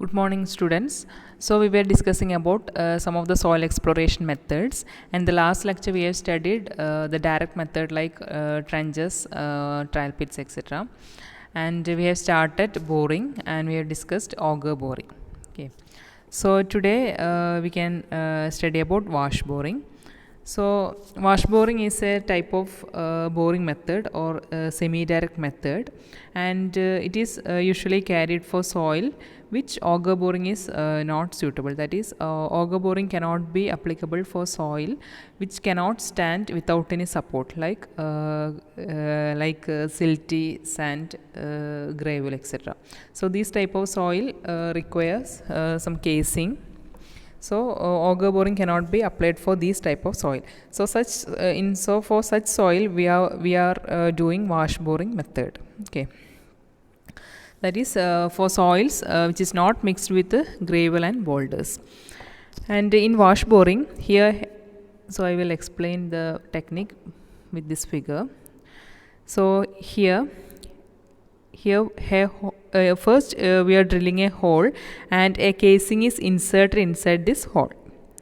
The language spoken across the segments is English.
Good morning, students. So we were discussing about some of the soil exploration methods. And the last lecture we have studied the direct method like trenches, trial pits, etc. And we have started boring and we have discussed auger boring. Okay. So today we can study about wash boring. So wash boring is a type of boring method or semi-direct method, and it is usually carried for soil which auger boring is not suitable. That is, auger boring cannot be applicable for soil which cannot stand without any support, like silty, sand, gravel, etc. So this type of soil requires some casing. So auger boring cannot be applied for these type of soil. So for such soil we are doing wash boring method. Okay, that is for soils which is not mixed with gravel and boulders. And in wash boring here, so I will explain the technique with this figure. So here first we are drilling a hole and a casing is inserted inside this hole.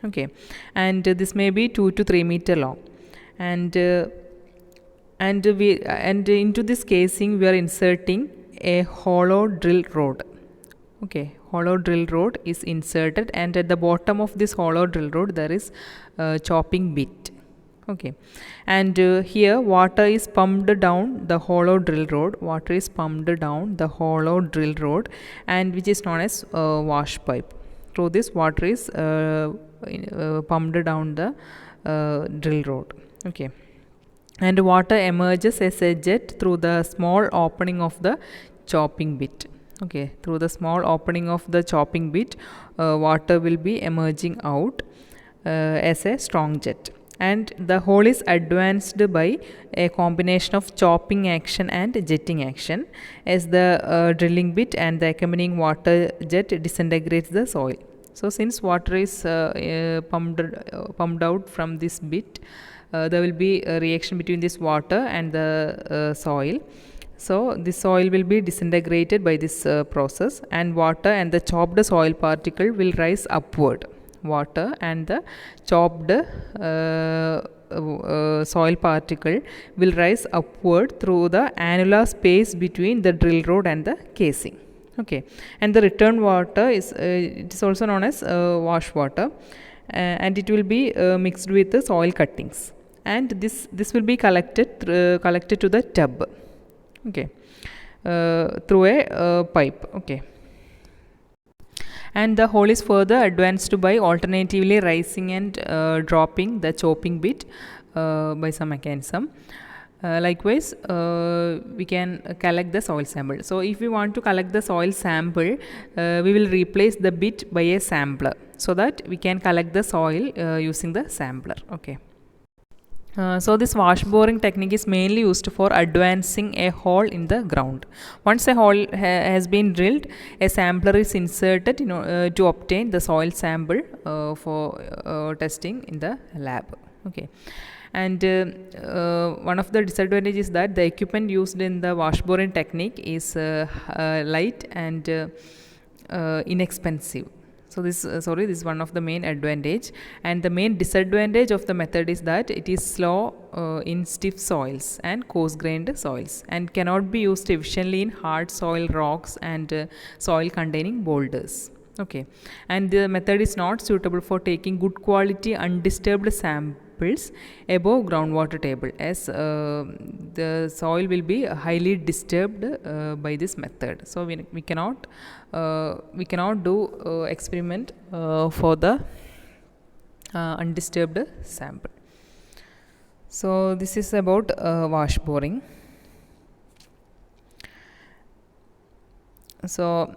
Okay, and this may be 2 to 3 meter long, and into this casing we are inserting a hollow drill rod. Okay, hollow drill rod is inserted, and at the bottom of this hollow drill rod there is a chopping bit. Okay, and here water is pumped down the hollow drill rod. Water is pumped down the hollow drill rod, and which is known as wash pipe. Through this water is pumped down the drill rod. Okay, and water emerges as a jet through the small opening of the chopping bit. Okay, through the small opening of the chopping bit, water will be emerging out as a strong jet. And the hole is advanced by a combination of chopping action and jetting action, as the drilling bit and the accompanying water jet disintegrates the soil. So since water is pumped out from this bit, there will be a reaction between this water and the soil. So the soil will be disintegrated by this process, and water and the chopped soil particle will rise upward. Water and the chopped soil particle will rise upward through the annular space between the drill rod and the casing. Okay, and the return water is it is also known as wash water, and it will be mixed with the soil cuttings, and this will be collected to the tub. Okay, through a pipe. Okay, and the hole is further advanced by alternatively rising and dropping the chopping bit by some mechanism. Likewise, we can collect the soil sample. So if we want to collect the soil sample, we will replace the bit by a sampler, so that we can collect the soil using the sampler. Okay. So this wash boring technique is mainly used for advancing a hole in the ground. Once a hole has been drilled, a sampler is inserted to obtain the soil sample for testing in the lab. Okay, and one of the disadvantages is that the equipment used in the wash boring technique is light and inexpensive. So this is one of the main advantage, and the main disadvantage of the method is that it is slow in stiff soils and coarse grained soils, and cannot be used efficiently in hard soil, rocks, and soil containing boulders. Okay, and the method is not suitable for taking good quality undisturbed samples above groundwater table, as the soil will be highly disturbed by this method. So we cannot do experiment for the undisturbed sample. So this is about wash boring. So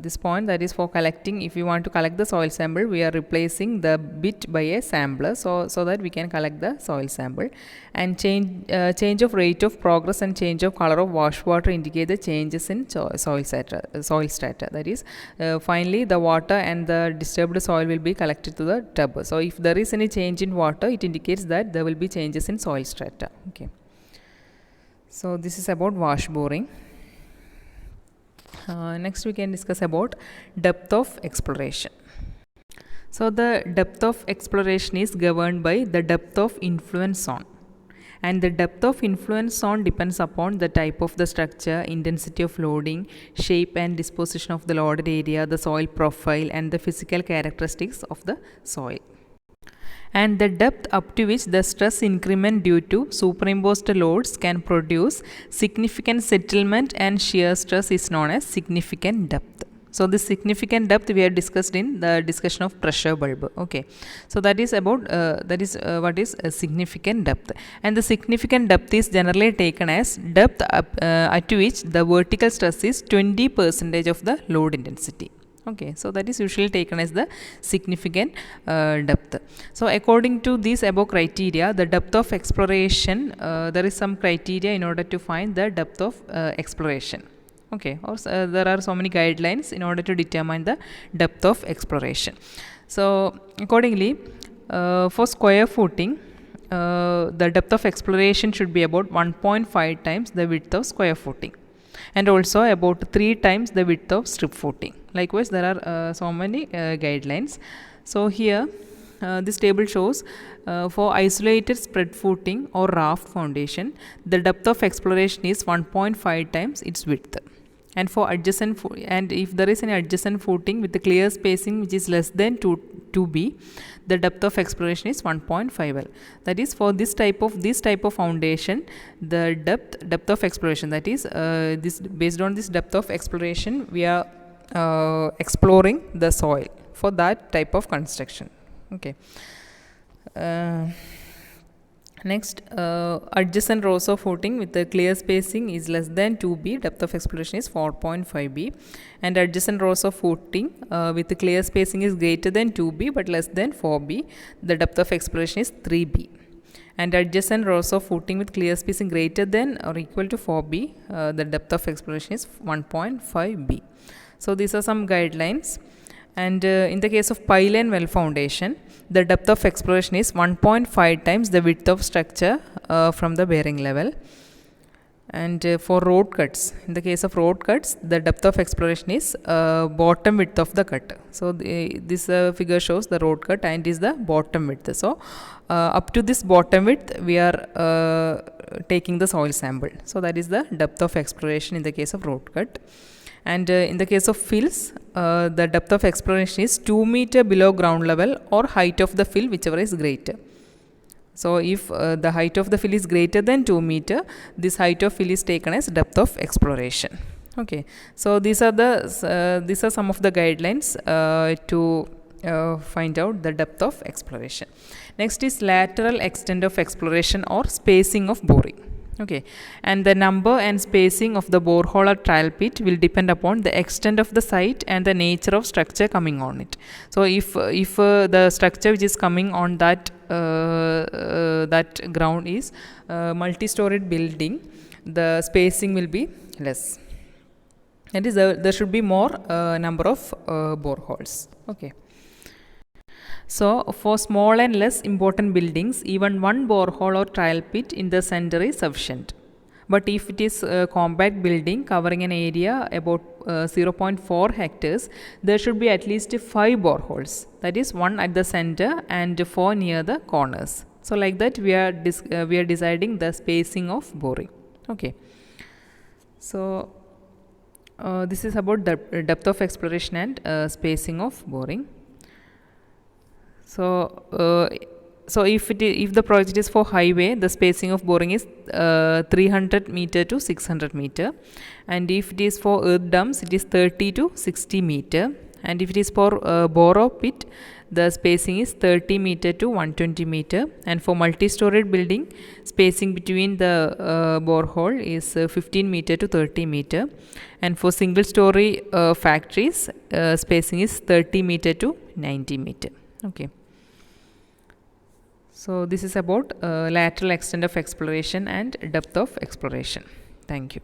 this point, that is for collecting, if we want to collect the soil sample, we are replacing the bit by a sampler, so that we can collect the soil sample. And change of rate of progress and change of color of wash water indicate the changes in soil strata. That is, finally the water and the disturbed soil will be collected to the tub. So if there is any change in water, it indicates that there will be changes in soil strata. Okay, so this is about wash boring. Next we can discuss about depth of exploration. So the depth of exploration is governed by the depth of influence zone, and the depth of influence zone depends upon the type of the structure, intensity of loading, shape and disposition of the loaded area, the soil profile and the physical characteristics of the soil. And the depth up to which the stress increment due to superimposed loads can produce significant settlement and shear stress is known as significant depth. So this significant depth we have discussed in the discussion of pressure bulb. Okay, so that is about what is a significant depth, and the significant depth is generally taken as depth at which the vertical stress is 20% of the load intensity. Okay, so that is usually taken as the significant depth. So according to these above criteria, the depth of exploration, there is some criteria in order to find the depth of exploration. Okay, or there are so many guidelines in order to determine the depth of exploration. So accordingly, for square footing, the depth of exploration should be about 1.5 times the width of square footing, and also about 3 times the width of strip footing. Likewise, there are so many guidelines. So here this table shows for isolated spread footing or raft foundation, the depth of exploration is 1.5 times its width. And for adjacent and if there is an adjacent footing with the clear spacing which is less than 2b, the depth of exploration is 1.5 L. That is, for this type of foundation, the depth of exploration, that is this based on this depth of exploration we are exploring the soil for that type of construction. Okay. Next, adjacent rows of footing with the clear spacing is less than 2b, depth of exploration is 4.5b, and adjacent rows of footing with the clear spacing is greater than 2b but less than 4b, the depth of exploration is 3b. And adjacent rows of footing with clear spacing greater than or equal to 4b, the depth of exploration is 1.5b. So these are some guidelines. And in the case of pile and well foundation, the depth of exploration is 1.5 times the width of structure from the bearing level. And for road cuts, in the case of road cuts, the depth of exploration is bottom width of the cut. So this figure shows the road cut and is the bottom width. So up to this bottom width we are taking the soil sample. So that is the depth of exploration in the case of road cut. And in the case of fills, the depth of exploration is 2 meter below ground level or height of the fill, whichever is greater. So if the height of the fill is greater than 2 meter, this height of fill is taken as depth of exploration. Okay, so these are some of the guidelines to find out the depth of exploration. Next is lateral extent of exploration or spacing of boring. Okay, and the number and spacing of the borehole or trial pit will depend upon the extent of the site and the nature of structure coming on it. So if the structure which is coming on that ground is multi-storied building, the spacing will be less. That is, there should be more number of boreholes. Okay. So for small and less important buildings, even one borehole or trial pit in the center is sufficient. But if it is a compact building covering an area about 0.4 hectares, there should be at least 5 boreholes. That is, 1 at the center and 4 near the corners. So like that we are deciding the spacing of boring. Okay. So this is about the depth of exploration and spacing of boring. So if the project is for highway, the spacing of boring is 300 meter to 600 meter, and if it is for earth dumps, it is 30 to 60 meter, and if it is for borrow pit, the spacing is 30 meter to 120 meter, and for multi-storied building, spacing between the borehole is 15 meter to 30 meter, and for single story factories, spacing is 30 meter to 90 meter. Okay. So this is about lateral extent of exploration and depth of exploration. Thank you.